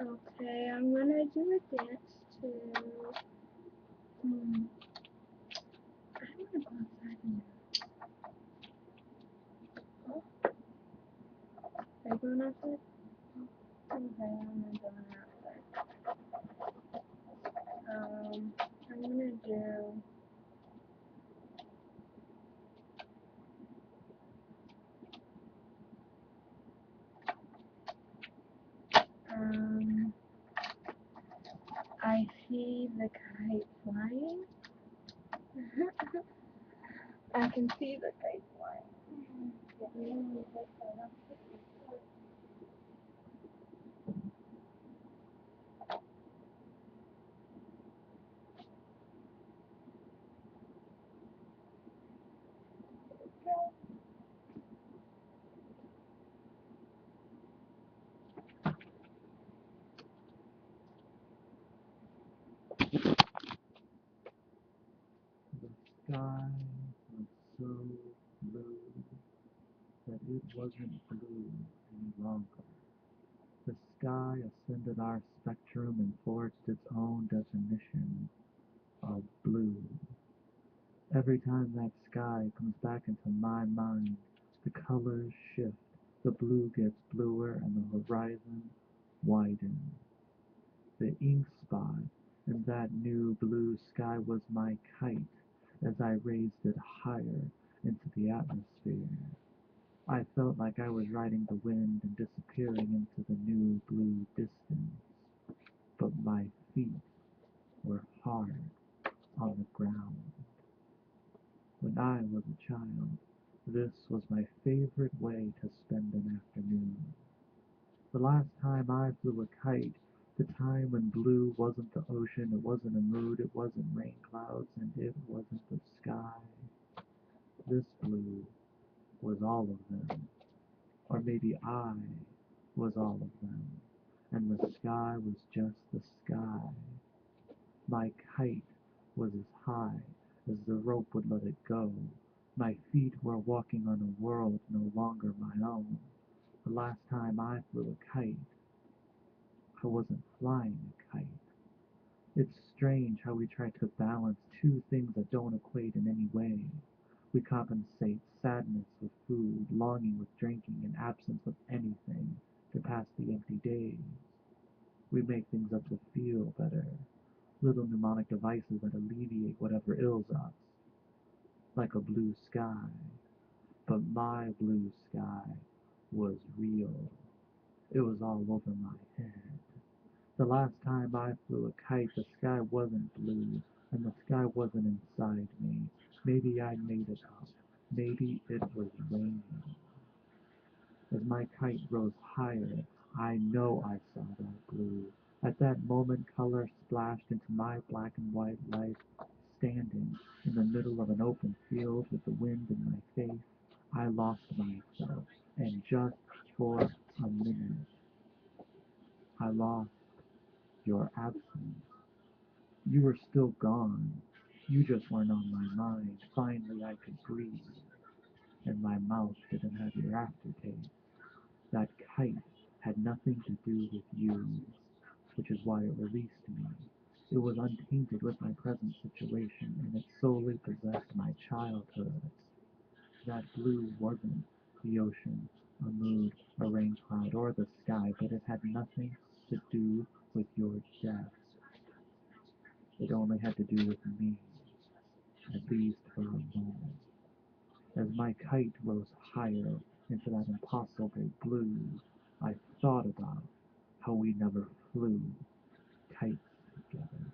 Okay, I'm gonna do a dance too. I don't wanna go outside and oh, are you going outside? Okay, I'm gonna go outside. I'm gonna do um I see the kite flying. I can see the kite flying. The sky was so blue that it wasn't blue any longer. The sky ascended our spectrum and forged its own definition of blue. Every time that sky comes back into my mind, the colors shift, the blue gets bluer and the horizon widens. The ink spot in that new blue sky was my kite as I raised it higher into the atmosphere. I felt like I was riding the wind and disappearing into the new blue distance, but my feet were hard on the ground. When I was a child, this was my favorite way to spend an afternoon. The last time I flew a kite, the time when blue wasn't the ocean, it wasn't a mood, it wasn't rain clouds, and it wasn't the sky. This blue was all of them. Or maybe I was all of them, and the sky was just the sky. My kite was as high as the rope would let it go. My feet were walking on a world no longer my own. The last time I flew a kite, I wasn't flying a kite. It's strange how we try to balance two things that don't equate in any way. We compensate sadness with food, longing with drinking, and absence with anything to pass the empty days. We make things up to feel better, little mnemonic devices that alleviate whatever ails us, like a blue sky. But my blue sky was real. It was all over my head. The last time I flew a kite, the sky wasn't blue, and the sky wasn't inside me. Maybe I made it up. Maybe it was raining. As my kite rose higher, I know I saw that blue. At that moment, color splashed into my black and white life, standing in the middle of an open field with the wind in my face. I lost myself, and just for a minute, I lost your absence. You were still gone. You just weren't on my mind. Finally, I could breathe, and my mouth didn't have your aftertaste. That kite had nothing to do with you, which is why it released me. It was untainted with my present situation, and it solely possessed my childhood. That blue wasn't the ocean, a mood, a rain cloud, or the sky, but it had nothing to do with your death. It only had to do with me, at least for a moment. As my kite rose higher into that impossible blue, I thought about how we never flew kites together.